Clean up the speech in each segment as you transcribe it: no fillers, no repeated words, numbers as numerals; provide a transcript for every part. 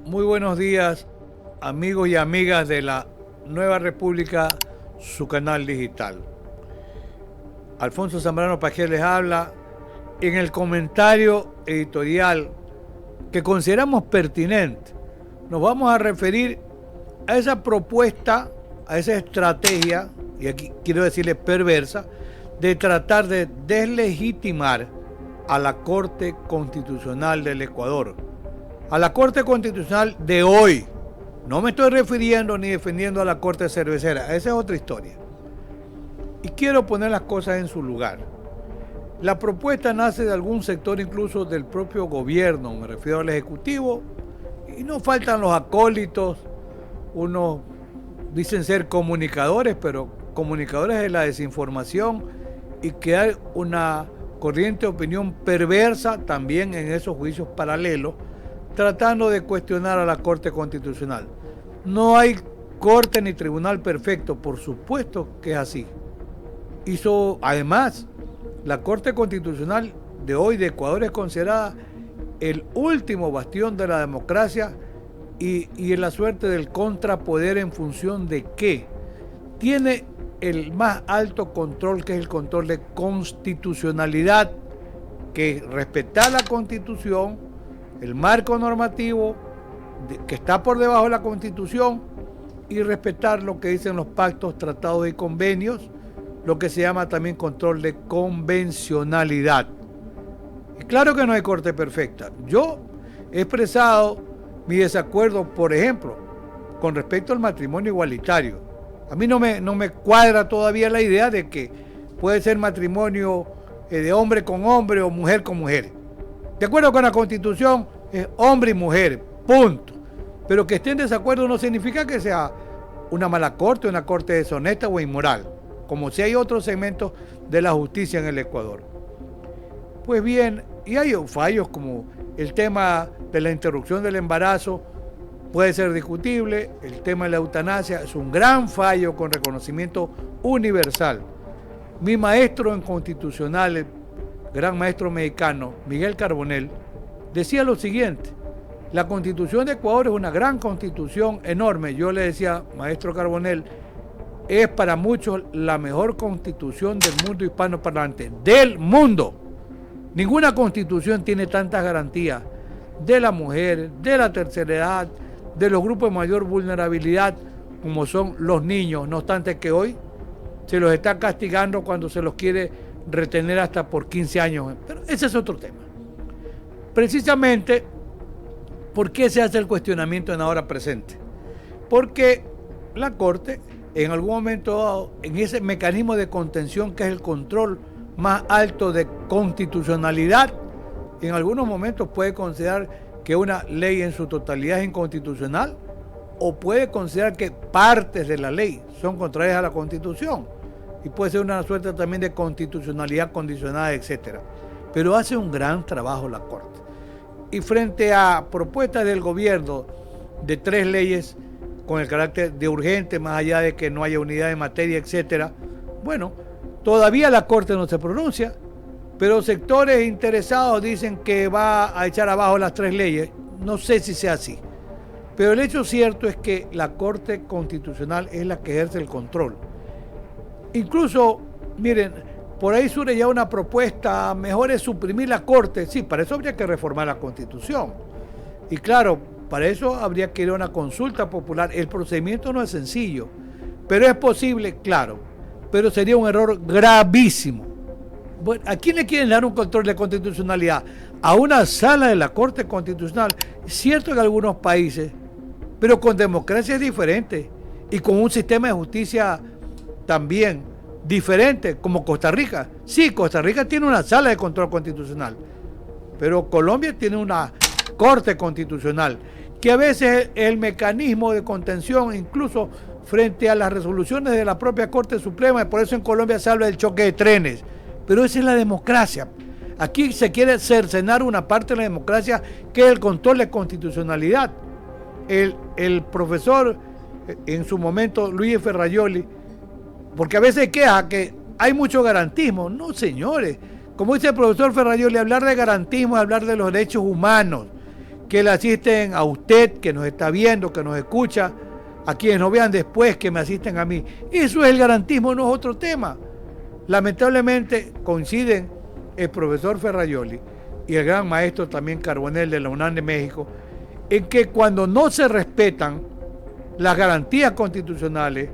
Muy buenos días, amigos y amigas de la Nueva República, su canal digital. Alfonso Zambrano Pajés les habla. En el comentario editorial que consideramos pertinente, nos vamos a referir a esa propuesta, a esa estrategia, y aquí quiero decirle perversa, de tratar de deslegitimar a la Corte Constitucional del Ecuador. A la Corte Constitucional de hoy. No me estoy refiriendo ni defendiendo a la Corte Cervecera. Esa es otra historia. Y quiero poner las cosas en su lugar. La propuesta nace de algún sector incluso del propio gobierno, me refiero al Ejecutivo, y no faltan los acólitos. Unos dicen ser comunicadores, pero comunicadores de la desinformación, y que hay una corriente de opinión perversa también en esos juicios paralelos, tratando de cuestionar a la Corte Constitucional. No hay corte ni tribunal perfecto, por supuesto que es así. Además, la Corte Constitucional de hoy de Ecuador es considerada el último bastión de la democracia y en la suerte del contrapoder. ¿En función de qué? Tiene el más alto control, que es el control de constitucionalidad, que es respetar la Constitución, el marco normativo que está por debajo de la Constitución, y respetar lo que dicen los pactos, tratados y convenios, lo que se llama también control de convencionalidad. Y claro que no hay corte perfecta. Yo he expresado mi desacuerdo, por ejemplo, con respecto al matrimonio igualitario. A mí no me cuadra todavía la idea de que puede ser matrimonio de hombre con hombre o mujer con mujer. De acuerdo con la Constitución, es hombre y mujer, punto. Pero que esté en desacuerdo no significa que sea una mala corte, una corte deshonesta o inmoral, como si hay otros segmentos de la justicia en el Ecuador. Pues bien, y hay fallos como el tema de la interrupción del embarazo, puede ser discutible. El tema de la eutanasia es un gran fallo con reconocimiento universal. Mi maestro en constitucionales, gran maestro mexicano, Miguel Carbonell, decía lo siguiente: la Constitución de Ecuador es una gran constitución enorme. Yo le decía, maestro Carbonell, es para muchos la mejor constitución del mundo hispanoparlante, del mundo. Ninguna constitución tiene tantas garantías de la mujer, de la tercera edad, de los grupos de mayor vulnerabilidad, como son los niños, no obstante que hoy se los está castigando cuando se los quiere retener hasta por 15 años. Pero ese es otro tema. Precisamente, ¿por qué se hace el cuestionamiento en la hora presente? Porque la Corte, en algún momento dado, en ese mecanismo de contención que es el control más alto de constitucionalidad, en algunos momentos puede considerar que una ley en su totalidad es inconstitucional, o puede considerar que partes de la ley son contrarias a la Constitución, y puede ser una suerte también de constitucionalidad condicionada, etc. Pero hace un gran trabajo la Corte. Y frente a propuestas del gobierno de 3 leyes con el carácter de urgente, más allá de que no haya unidad de materia, etc., bueno, todavía la Corte no se pronuncia, pero sectores interesados dicen que va a echar abajo las 3 leyes. No sé si sea así, pero el hecho cierto es que la Corte Constitucional es la que ejerce el control. Incluso, miren, por ahí surge ya una propuesta: mejor es suprimir la Corte. Sí, para eso habría que reformar la Constitución. Y claro, para eso habría que ir a una consulta popular. El procedimiento no es sencillo, pero es posible, claro, pero sería un error gravísimo. Bueno, ¿a quién le quieren dar un control de constitucionalidad? A una sala de la Corte Constitucional. Es cierto que en algunos países, pero con democracia es diferente, y con un sistema de justicia también diferente, como Costa Rica. Sí, Costa Rica tiene una sala de control constitucional, pero Colombia tiene una Corte Constitucional, que a veces es el mecanismo de contención, incluso frente a las resoluciones de la propia Corte Suprema. Y por eso en Colombia se habla del choque de trenes. Pero esa es la democracia. Aquí se quiere cercenar una parte de la democracia, que es el control de constitucionalidad. El profesor, en su momento, Luis Ferrajoli, porque a veces queja que hay mucho garantismo. No, señores, como dice el profesor Ferrajoli, hablar de garantismo es hablar de los derechos humanos. que le asisten a usted, que nos está viendo, que nos escucha, a quienes nos vean después, que me asisten a mí. Eso es el garantismo, no es otro tema. Lamentablemente coinciden el profesor Ferrajoli y el gran maestro también Carbonell de la UNAM de México, en que cuando no se respetan las garantías constitucionales,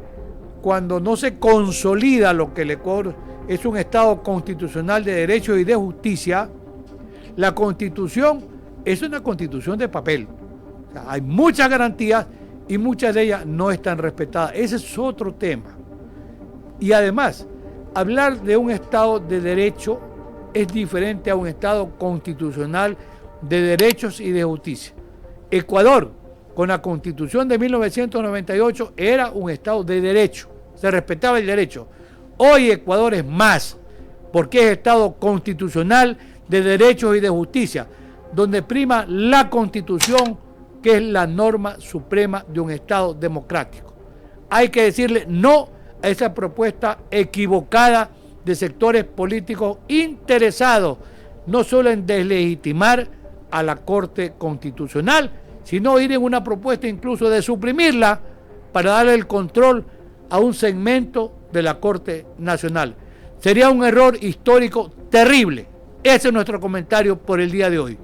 cuando no se consolida lo que el Ecuador es un Estado constitucional de derechos y de justicia, la Constitución es una Constitución de papel. O sea, hay muchas garantías y muchas de ellas no están respetadas. Ese es otro tema. Y además, hablar de un Estado de derecho es diferente a un Estado constitucional de derechos y de justicia. Ecuador, con la Constitución de 1998, era un Estado de derecho, se respetaba el derecho. Hoy Ecuador es más, porque es Estado constitucional de derechos y de justicia, donde prima la Constitución, que es la norma suprema de un Estado democrático. Hay que decirle no a esa propuesta equivocada de sectores políticos interesados, no solo en deslegitimar a la Corte Constitucional, sino ir en una propuesta incluso de suprimirla para darle el control a un segmento de la Corte Nacional. Sería un error histórico terrible. Ese es nuestro comentario por el día de hoy.